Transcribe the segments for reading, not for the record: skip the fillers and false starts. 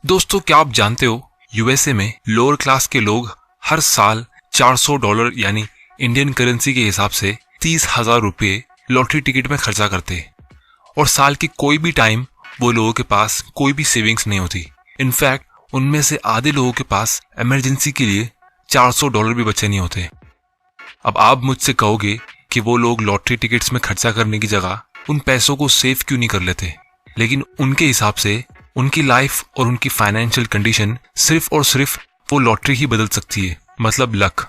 दोस्तों, क्या आप जानते हो यूएसए में लोअर क्लास के लोग हर साल $400 यानी इंडियन करेंसी के हिसाब से 30,000 रुपये लॉटरी टिकट में खर्चा करते हैं और साल के कोई भी टाइम वो लोगों के पास कोई भी सेविंग्स नहीं होती। इनफैक्ट उनमें से आधे लोगों के पास इमरजेंसी के लिए $400 भी बचे नहीं होते। अब आप मुझसे कहोगे कि वो लोग लॉटरी टिकट्स में खर्चा करने की जगह उन पैसों को सेव क्यों नहीं कर लेते, लेकिन उनके हिसाब से उनकी लाइफ और उनकी फाइनेंशियल कंडीशन सिर्फ और सिर्फ वो लॉटरी ही बदल सकती है, मतलब लक।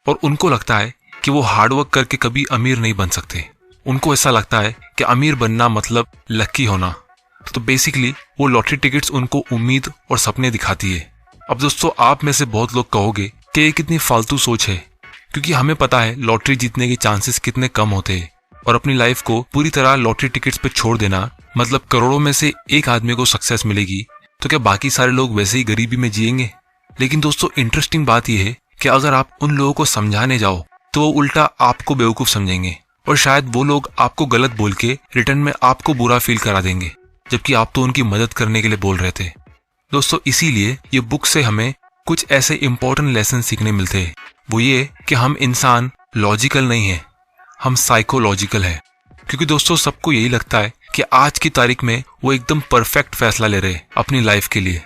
और उनको लगता है कि वो हार्डवर्क करके कभी अमीर नहीं बन सकते। उनको ऐसा लगता है कि अमीर बनना मतलब लकी होना। तो बेसिकली वो लॉटरी टिकट्स उनको उम्मीद और सपने दिखाती है। अब दोस्तों, आप में से बहुत लोग कहोगे कि ये कितनी फालतू सोच है, क्योंकि हमें पता है लॉटरी जीतने के चांसेस कितने कम होते हैं और अपनी लाइफ को पूरी तरह लॉटरी टिकट्स पे छोड़ देना मतलब करोड़ों में से एक आदमी को सक्सेस मिलेगी, तो क्या बाकी सारे लोग वैसे ही गरीबी में जिएंगे? लेकिन दोस्तों, इंटरेस्टिंग बात यह है कि अगर आप उन लोगों को समझाने जाओ तो वो उल्टा आपको बेवकूफ समझेंगे और शायद वो लोग आपको गलत बोल के रिटर्न में आपको बुरा फील करा देंगे, जबकि आप तो उनकी मदद करने के लिए बोल रहे थे। दोस्तों, इसीलिए ये बुक से हमें कुछ ऐसे इंपॉर्टेंट लेसन सीखने मिलते हैं। वो ये कि हम इंसान लॉजिकल नहीं है, हम साइकोलॉजिकल है। क्योंकि दोस्तों, सबको यही लगता है कि आज की तारीख में वो एकदम परफेक्ट फैसला ले रहे अपनी लाइफ के लिए,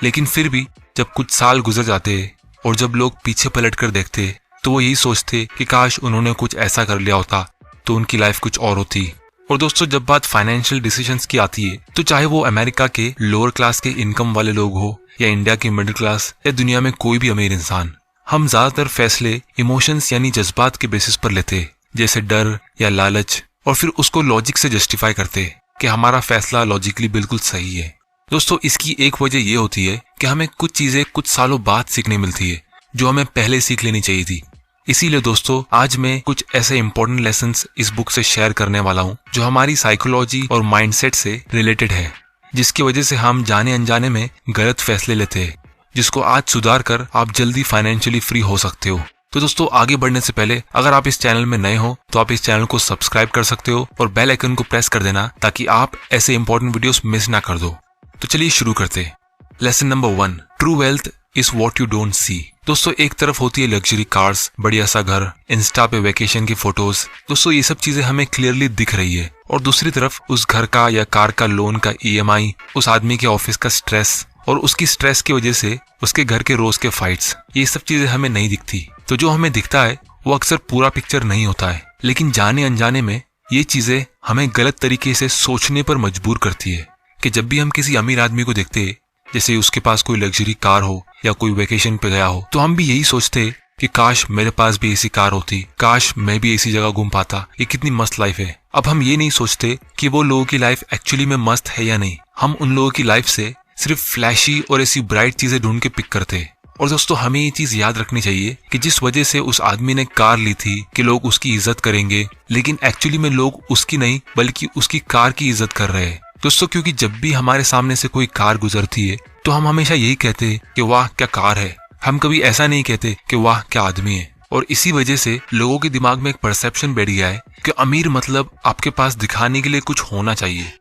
लेकिन फिर भी जब कुछ साल गुजर जाते और जब लोग पीछे पलट कर देखते तो वो यही सोचते कि काश उन्होंने कुछ ऐसा कर लिया होता तो उनकी लाइफ कुछ और होती। और दोस्तों, जब बात फाइनेंशियल डिसीजंस की आती है तो चाहे वो अमेरिका के लोअर क्लास के इनकम वाले लोग हो या इंडिया के मिडिल क्लास या दुनिया में कोई भी अमीर इंसान, हम ज्यादातर फैसले इमोशंस यानी जज्बात के बेसिस पर लेते, जैसे डर या लालच, और फिर उसको लॉजिक से जस्टिफाई करते कि हमारा फैसला लॉजिकली बिल्कुल सही है। दोस्तों, इसकी एक वजह ये होती है कि हमें कुछ चीजें कुछ सालों बाद सीखने मिलती है जो हमें पहले सीख लेनी चाहिए थी। इसीलिए दोस्तों, आज मैं कुछ ऐसे इंपॉर्टेंट लेसन्स इस बुक से शेयर करने वाला हूँ जो हमारी साइकोलॉजी और माइंडसेट से रिलेटेड है, जिसकी वजह से हम जाने अनजाने में गलत फैसले लेते हैं, जिसको आज सुधार कर आप जल्दी फाइनेंशियली फ्री हो सकते हो। तो दोस्तों, आगे बढ़ने से पहले अगर आप इस चैनल में नए हो तो आप इस चैनल को सब्सक्राइब कर सकते हो और बेल आइकन को प्रेस कर देना ताकि आप ऐसे इंपॉर्टेंट वीडियोस मिस ना कर दो। तो चलिए शुरू करते हैं। Lesson number 1, true wealth is what you don't see. दोस्तों, एक तरफ होती है लग्जरी कार्स, बढ़िया सा घर, इंस्टा पे वेकेशन की फोटोज। दोस्तों, ये सब चीजें हमें क्लियरली दिख रही है, और दूसरी तरफ उस घर का या कार का लोन का EMI, उस आदमी के ऑफिस का स्ट्रेस और उसकी स्ट्रेस की वजह से उसके घर के रोज के फाइट्स, ये सब चीजें हमें नहीं दिखती। तो जो हमें दिखता है वो अक्सर पूरा पिक्चर नहीं होता है, लेकिन जाने अनजाने में ये चीजें हमें गलत तरीके से सोचने पर मजबूर करती है कि जब भी हम किसी अमीर आदमी को देखते हैं, जैसे उसके पास कोई लग्जरी कार हो या कोई वेकेशन पे गया हो, तो हम भी यही सोचते कि काश मेरे पास भी ऐसी कार होती, काश मैं भी ऐसी जगह घूम पाता, ये कितनी मस्त लाइफ है। अब हम ये नहीं सोचते कि वो लोगों की लाइफ एक्चुअली में मस्त है या नहीं। हम उन लोगों की लाइफ से सिर्फ फ्लैशी और ऐसी ब्राइट चीजें ढूंढ के पिक करते हैं। और दोस्तों, हमें ये चीज याद रखनी चाहिए कि जिस वजह से उस आदमी ने कार ली थी कि लोग उसकी इज्जत करेंगे, लेकिन एक्चुअली में लोग उसकी नहीं बल्कि उसकी कार की इज्जत कर रहे हैं। दोस्तों, क्योंकि जब भी हमारे सामने से कोई कार गुजरती है तो हम हमेशा यही कहते हैं कि वाह क्या कार है। हम कभी ऐसा नहीं कहते कि वाह क्या आदमी है। और इसी वजह से लोगों के दिमाग में एक परसेप्शन बैठ गया है कि अमीर मतलब आपके पास दिखाने के लिए कुछ होना चाहिए,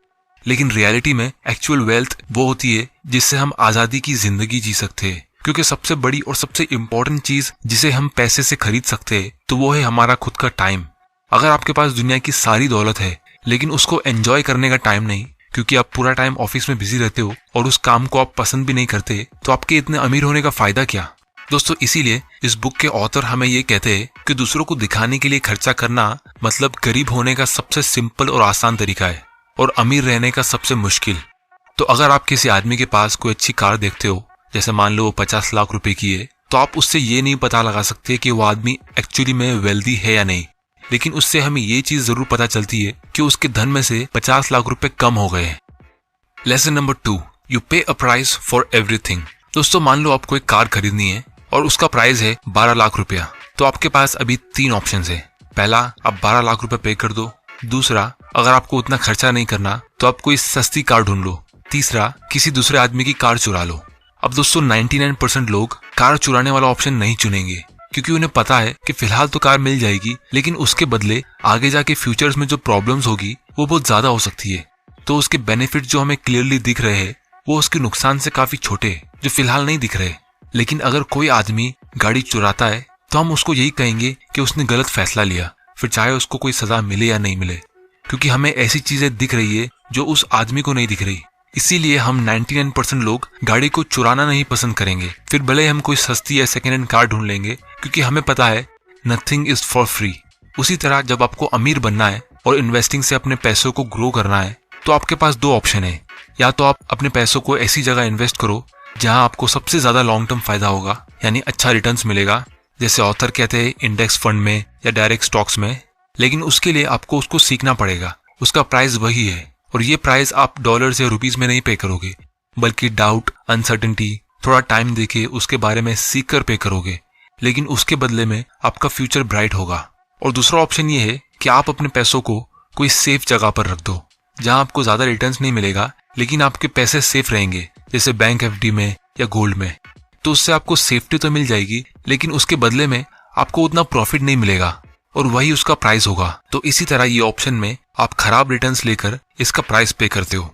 लेकिन रियलिटी में एक्चुअल वेल्थ वो होती है जिससे हम आजादी की जिंदगी जी सकते हैं। क्योंकि सबसे बड़ी और सबसे इम्पोर्टेंट चीज जिसे हम पैसे से खरीद सकते हैं तो वो है हमारा खुद का टाइम। अगर आपके पास दुनिया की सारी दौलत है लेकिन उसको एंजॉय करने का टाइम नहीं, क्योंकि आप पूरा टाइम ऑफिस में बिजी रहते हो और उस काम को आप पसंद भी नहीं करते, तो आपके इतने अमीर होने का फायदा क्या? दोस्तों, इसीलिए इस बुक के ऑथर हमें ये कहते हैं कि दूसरों को दिखाने के लिए खर्चा करना मतलब गरीब होने का सबसे सिंपल और आसान तरीका है और अमीर रहने का सबसे मुश्किल। तो अगर आप किसी आदमी के पास कोई अच्छी कार देखते हो, जैसे मान लो वो 50 लाख रुपए की है, तो आप उससे ये नहीं पता लगा सकते कि वो आदमी एक्चुअली में वेल्दी है या नहीं, लेकिन उससे हमें ये चीज जरूर पता चलती है कि उसके धन में से 50 लाख रुपए कम हो गए हैं। लेसन नंबर 2, यू पे अ प्राइस फॉर एवरीथिंग। दोस्तों, मान लो आपको एक कार खरीदनी है और उसका प्राइस है 12 लाख रुपया, तो आपके पास अभी 3 ऑप्शन है। पहला, आप 12 लाख रुपए पे कर दो। दूसरा, अगर आपको उतना खर्चा नहीं करना तो आप कोई सस्ती कार ढूंढ लो। तीसरा, किसी दूसरे आदमी की कार चुरा लो। अब दोस्तों, 99% लोग कार चुराने वाला ऑप्शन नहीं चुनेंगे, क्योंकि उन्हें पता है कि फिलहाल तो कार मिल जाएगी, लेकिन उसके बदले आगे जाके फ्यूचर्स में जो प्रॉब्लम्स होगी वो बहुत ज्यादा हो सकती है। तो उसके बेनिफिट जो हमें क्लियरली दिख रहे हैं वो उसके नुकसान से काफी छोटे जो फिलहाल नहीं दिख रहे। लेकिन अगर कोई आदमी गाड़ी चुराता है तो हम उसको यही कहेंगे कि उसने गलत फैसला लिया, फिर चाहे उसको कोई सजा मिले या नहीं मिले, क्योंकि हमें ऐसी चीजें दिख रही है जो उस आदमी को नहीं दिख रही। इसीलिए हम 99% लोग गाड़ी को चुराना नहीं पसंद करेंगे, फिर भले हम कोई सस्ती या सेकेंड हैंड कार ढूंढ लेंगे, क्योंकि हमें पता है नथिंग इज फॉर फ्री। उसी तरह जब आपको अमीर बनना है और इन्वेस्टिंग से अपने पैसों को ग्रो करना है तो आपके पास दो ऑप्शन है। या तो आप अपने पैसों को ऐसी जगह इन्वेस्ट करो जहां आपको सबसे ज्यादा लॉन्ग टर्म फायदा होगा, यानी अच्छा रिटर्न्स मिलेगा, जैसे ऑथर कहते हैं इंडेक्स फंड में या डायरेक्ट स्टॉक्स में। लेकिन उसके लिए आपको उसको सीखना पड़ेगा। उसका प्राइस वही है, और ये प्राइस आप डॉलर्स या रुपीस में नहीं पे करोगे, बल्कि डाउट, अनसर्टेनिटी, थोड़ा टाइम देके उसके बारे में सीख कर पे करोगे। लेकिन उसके बदले में आपका फ्यूचर ब्राइट होगा। और दूसरा ऑप्शन ये है कि आप अपने पैसों को कोई सेफ जगह पर रख दो, जहां आपको ज्यादा रिटर्न्स नहीं मिलेगा लेकिन आपके पैसे सेफ रहेंगे, जैसे बैंक एफडी में या गोल्ड में। तो उससे आपको सेफ्टी तो मिल जाएगी, लेकिन उसके बदले में आपको उतना प्रॉफिट नहीं मिलेगा, और वही उसका प्राइस होगा। तो इसी तरह ये ऑप्शन में आप खराब रिटर्न्स लेकर इसका प्राइस पे करते हो।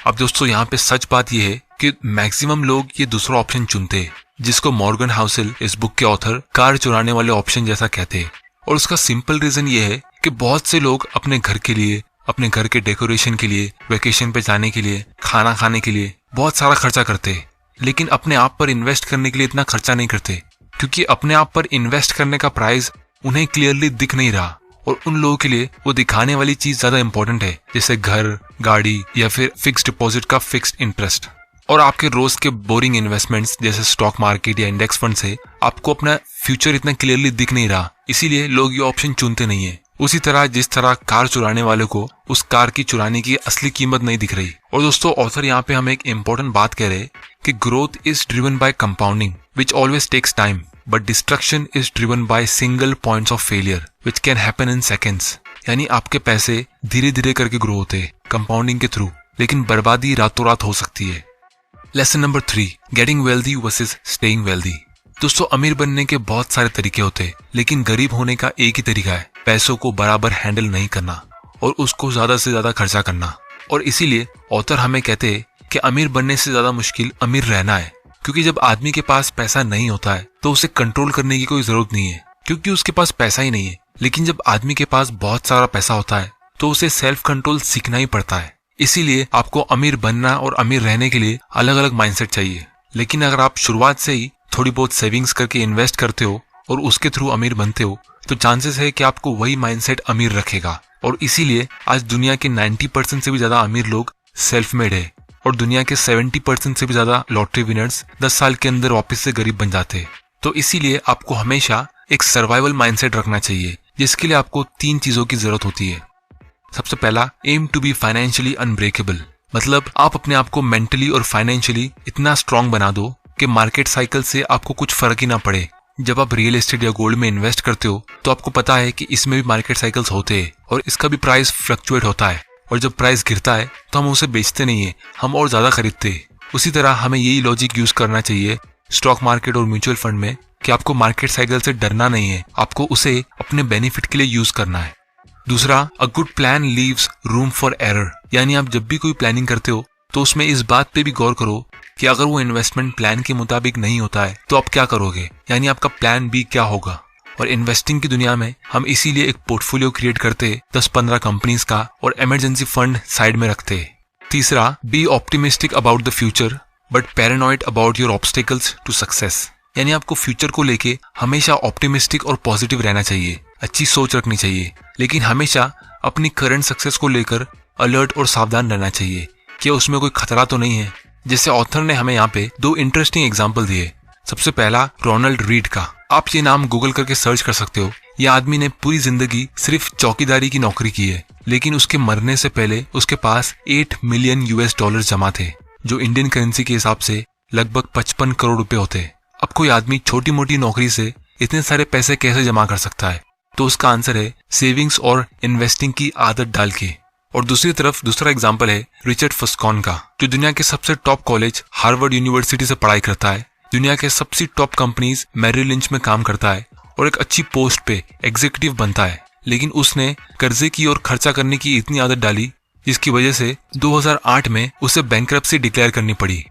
अब दोस्तों यहाँ पे सच बात यह है कि मैक्सिमम लोग ये दूसरा ऑप्शन चुनते हैं, जिसको मॉर्गन हाउसेल इस बुक के ऑथर कार चुराने वाले ऑप्शन जैसा कहते हैं। और उसका सिंपल रीजन ये है कि बहुत से लोग अपने घर के लिए, अपने घर के डेकोरेशन के लिए, वेकेशन पे जाने के लिए, खाना खाने के लिए बहुत सारा खर्चा करते हैं, लेकिन अपने आप पर इन्वेस्ट करने के लिए इतना खर्चा नहीं करते, क्योंकि अपने आप पर इन्वेस्ट करने का प्राइस उन्हें क्लियरली दिख नहीं रहा। और उन लोगों के लिए वो दिखाने वाली चीज ज्यादा इंपॉर्टेंट है, जैसे घर, गाड़ी या फिर फिक्स्ड डिपॉजिट का फिक्स्ड इंटरेस्ट। और आपके रोज के बोरिंग इन्वेस्टमेंट्स जैसे स्टॉक मार्केट या इंडेक्स फंड से आपको अपना फ्यूचर इतना क्लियरली दिख नहीं रहा, इसीलिए लोग ये ऑप्शन चुनते नहीं है। उसी तरह जिस तरह कार चुराने वाले को उस कार की चुराने की असली कीमत नहीं दिख रही। और दोस्तों ऑथर यहाँ पे हमें एक इम्पोर्टेंट बात कह रहे हैं कि growth is driven by compounding which always takes time, but destruction is driven by single points of failure which can happen in seconds. यानी आपके पैसे धीरे धीरे करके ग्रो होते हैं कंपाउंडिंग के थ्रू, लेकिन बर्बादी रातों रात हो सकती है। Lesson number 3, getting wealthy versus staying wealthy. दोस्तों अमीर बनने के बहुत सारे तरीके होते हैं, लेकिन गरीब होने का एक ही तरीका है, पैसों को बराबर हैंडल नहीं करना और उसको ज्यादा से ज्यादा खर्चा करना। और इसीलिए ऑथर हमें कहते हैं कि अमीर बनने से ज्यादा मुश्किल अमीर रहना है, क्योंकि जब आदमी के पास पैसा नहीं होता है तो उसे कंट्रोल करने की कोई जरूरत नहीं है, क्योंकि उसके पास पैसा ही नहीं है। लेकिन जब आदमी के पास बहुत सारा पैसा होता है तो उसे सेल्फ कंट्रोल सीखना ही पड़ता है। इसीलिए आपको अमीर बनना और अमीर रहने के लिए अलग अलग माइंडसेट चाहिए। लेकिन अगर आप शुरुआत से ही थोड़ी बहुत सेविंग्स करके इन्वेस्ट करते हो और उसके थ्रू अमीर बनते हो, तो चांसेस है कि आपको वही माइंडसेट अमीर रखेगा। और इसीलिए आज दुनिया के 90% से भी ज्यादा अमीर लोग सेल्फ मेड है, और दुनिया के 70% से भी ज्यादा लॉटरी विनर्स 10 साल के अंदर वापस से गरीब बन जाते हैं। तो इसीलिए आपको हमेशा एक सर्वाइवल माइंडसेट रखना चाहिए, जिसके लिए आपको 3 चीजों की जरूरत होती है। सबसे पहला, aim to be financially unbreakable, मतलब आप अपने आप को मेंटली और फाइनेंशियली इतना स्ट्रांग बना दो कि मार्केट साइकिल से आपको कुछ फर्क ही ना पड़े। जब आप रियल एस्टेट या गोल्ड में इन्वेस्ट करते हो तो आपको पता है कि इसमें भी मार्केट साइकिल्स होते हैं और इसका भी प्राइस फ्लक्चुएट होता है, और जब प्राइस गिरता है तो हम उसे बेचते नहीं है, हम और ज्यादा खरीदते हैं। उसी तरह हमें यही लॉजिक यूज करना चाहिए स्टॉक मार्केट और म्यूचुअल फंड में कि आपको मार्केट साइकिल से डरना नहीं है, आपको उसे अपने बेनिफिट के लिए यूज करना है। दूसरा, a good plan leaves room for error, यानी आप जब भी कोई प्लानिंग करते हो तो उसमें इस बात पे भी गौर करो कि अगर वो इन्वेस्टमेंट प्लान के मुताबिक नहीं होता है तो आप क्या करोगे, यानी आपका प्लान बी क्या होगा। और इन्वेस्टिंग की दुनिया में हम इसीलिए एक पोर्टफोलियो क्रिएट करते 10-15 कंपनीज का और इमरजेंसी फंड साइड में रखते। तीसरा, be optimistic about the future but paranoid about your obstacles to success, यानी आपको फ्यूचर को लेके हमेशा ऑप्टिमिस्टिक और पॉजिटिव रहना चाहिए, अच्छी सोच रखनी चाहिए, लेकिन हमेशा अपनी करंट सक्सेस को लेकर अलर्ट और सावधान रहना चाहिए कि उसमें कोई खतरा तो नहीं है। जैसे ऑथर ने हमें यहाँ पे 2 इंटरेस्टिंग एग्जाम्पल दिए। सबसे पहला, रोनाल्ड रीड का। आप ये नाम गूगल करके सर्च कर सकते हो। यह आदमी ने पूरी जिंदगी सिर्फ चौकीदारी की नौकरी की है, लेकिन उसके मरने से पहले उसके पास $8 मिलियन जमा थे, जो इंडियन करेंसी के हिसाब से लगभग 55 करोड़ रुपए होते। अब कोई आदमी छोटी मोटी नौकरी से इतने सारे पैसे कैसे जमा कर सकता है? तो उसका आंसर है सेविंग्स और इन्वेस्टिंग की आदत डाल के। और दूसरी तरफ दूसरा एग्जाम्पल है रिचर्ड फस्कॉन का, जो दुनिया के सबसे टॉप कॉलेज हार्वर्ड यूनिवर्सिटी से पढ़ाई करता है, दुनिया के सबसे टॉप कंपनीज मैरिल लिंच में काम करता है और एक अच्छी पोस्ट पे एग्जीक्यूटिव बनता है। लेकिन उसने कर्जे की और खर्चा करने की इतनी आदत डाली जिसकी वजह से 2008 में उसे बैंकरप्सी डिक्लेयर करनी पड़ी।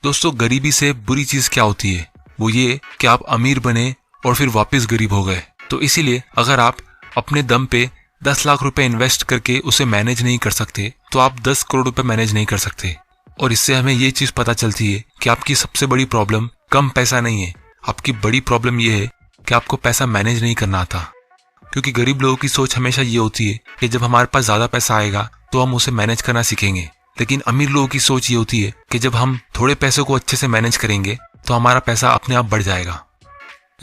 दोस्तों, गरीबी से बुरी चीज क्या होती है, वो ये कि आप अमीर बने और फिर वापस गरीब हो गए। तो इसीलिए अगर आप अपने दम पे 10 लाख रुपए इन्वेस्ट करके उसे मैनेज नहीं कर सकते तो आप 10 करोड़ रुपए मैनेज नहीं कर सकते। और इससे हमें ये चीज पता चलती है कि आपकी सबसे बड़ी प्रॉब्लम कम पैसा नहीं है, आपकी बड़ी प्रॉब्लम ये है कि आपको पैसा मैनेज नहीं करना आता। क्योंकि गरीब लोगों की सोच हमेशा ये होती है कि जब हमारे पास ज्यादा पैसा आएगा तो हम उसे मैनेज करना सीखेंगे, लेकिन अमीर लोगों की सोच ये होती है कि जब हम थोड़े पैसों को अच्छे से मैनेज करेंगे तो हमारा पैसा अपने आप बढ़ जाएगा।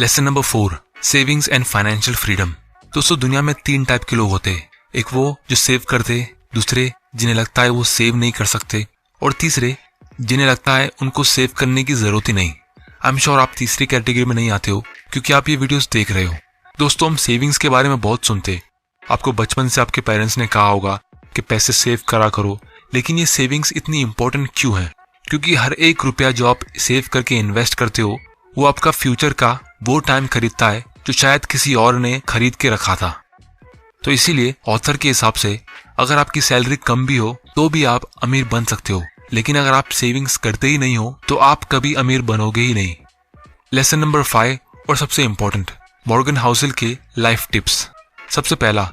Lesson number 4, savings and financial freedom. दोस्तों, दुनिया में 3 टाइप के लोग होते हैं। एक वो जो सेव करते, दूसरे जिन्हें लगता है वो सेव नहीं कर सकते, और तीसरे जिन्हें लगता है उनको सेव करने की जरूरत ही नहीं। आई एम श्योर आप तीसरी कैटेगरी में नहीं आते हो क्योंकि आप ये वीडियोस देख रहे हो। दोस्तों, हम सेविंग्स के बारे में बहुत सुनते, आपको बचपन से आपके पेरेंट्स ने कहा होगा कि पैसे सेव करा करो, लेकिन ये सेविंग्स इतनी इंपॉर्टेंट क्यों है? क्योंकि हर एक रुपया जो आप सेव करके इन्वेस्ट करते हो वो आपका फ्यूचर का वो टाइम खरीदता है जो शायद किसी और ने खरीद के रखा था। तो इसीलिए ऑथर के हिसाब से अगर आपकी सैलरी कम भी हो तो भी आप अमीर बन सकते हो, लेकिन अगर आप सेविंग्स करते ही नहीं हो तो आप कभी अमीर बनोगे ही नहीं। लेसन नंबर 5 और सबसे इंपॉर्टेंट, मॉर्गन हाउसेल के लाइफ टिप्स। सबसे पहला,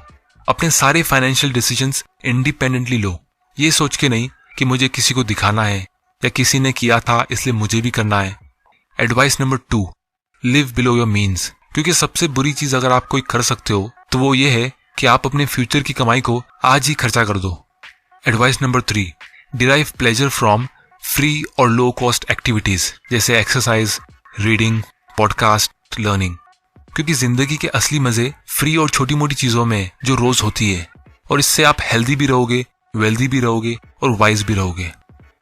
अपने सारे फाइनेंशियल डिसीजंस इंडिपेंडेंटली लो, ये सोच के नहीं कि मुझे किसी को दिखाना है या किसी ने किया था इसलिए मुझे भी करना है। Advice number 2, live below your means. क्योंकि सबसे बुरी चीज अगर आप कोई कर सकते हो तो वो ये है कि आप अपने फ्यूचर की कमाई को आज ही खर्चा कर दो। Advice number 3, derive pleasure from free और लो कॉस्ट एक्टिविटीज जैसे एक्सरसाइज, रीडिंग, पॉडकास्ट, लर्निंग। क्योंकि जिंदगी के असली मजे फ्री और छोटी मोटी चीजों में जो रोज होती है, और इससे आप हेल्दी भी रहोगे, वेल्दी भी रहोगे और वाइज भी रहोगे।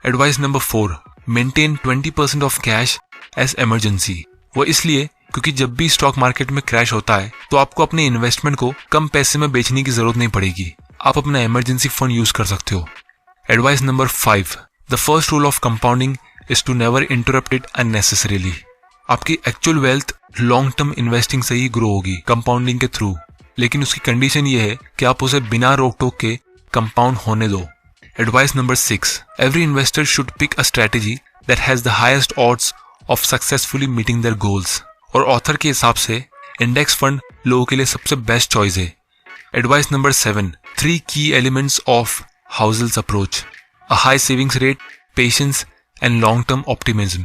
Advice number 4, maintain 20% of cash as emergency. वो इसलिए क्योंकि जब भी स्टॉक मार्केट में क्रैश होता है तो आपको अपने इन्वेस्टमेंट को कम पैसे में बेचने की जरूरत नहीं पड़ेगी, आप अपना इमरजेंसी फंड यूज कर सकते हो। Advice number 5, the first rule of compounding is to never interrupt it unnecessarily. आपकी actual wealth long term investing से ही ग्रो होगी, कंपाउंडिंग के थ्रू, लेकिन उसकी कंडीशन ये है कि आप उसे बिना रोक टोक के कंपाउंड होने दो। Advice number 6, every investor should pick a strategy that has the highest odds of successfully meeting their goals. और ऑथर के हिसाब से इंडेक्स फंड लोगों के लिए सबसे बेस्ट चॉइस है। Advice number 7, 3 key elements of Housel's approach, a high savings rate, patience and long term optimism.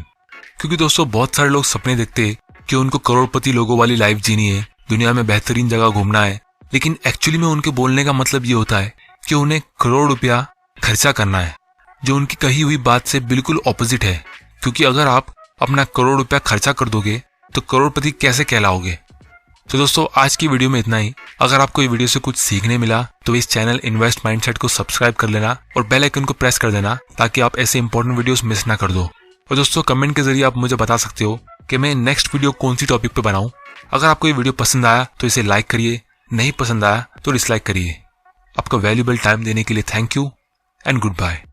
क्योंकि दोस्तों, बहुत सारे लोग सपने देखते हैं कि उनको करोड़पति लोगों वाली लाइफ जीनी है, दुनिया में बेहतरीन जगह घूमना है, लेकिन एक्चुअली में उनके बोलने का मतलब ये होता है कि उन्हें करोड़ रुपया खर्चा करना है, जो उनकी कही हुई बात से बिल्कुल ऑपोजिट है। क्योंकि अगर आप अपना करोड़ रुपया खर्चा कर दोगे तो करोड़पति कैसे कहलाओगे? तो दोस्तों, आज की वीडियो में इतना ही। अगर आपको ये वीडियो से कुछ सीखने मिला तो इस चैनल इन्वेस्ट माइंडसेट को सब्सक्राइब कर लेना और बेल आइकन को प्रेस कर देना ताकि आप ऐसे इंपॉर्टेंट वीडियोस मिस ना कर दो। और दोस्तों, कमेंट के जरिए आप मुझे बता सकते हो कि मैं नेक्स्ट वीडियो कौन सी टॉपिक पे बनाऊं। अगर आपको ये वीडियो पसंद आया तो इसे लाइक करिए, नहीं पसंद आया तो डिसलाइक करिए। आपका वैल्यूएबल टाइम देने के लिए thank you and good bye.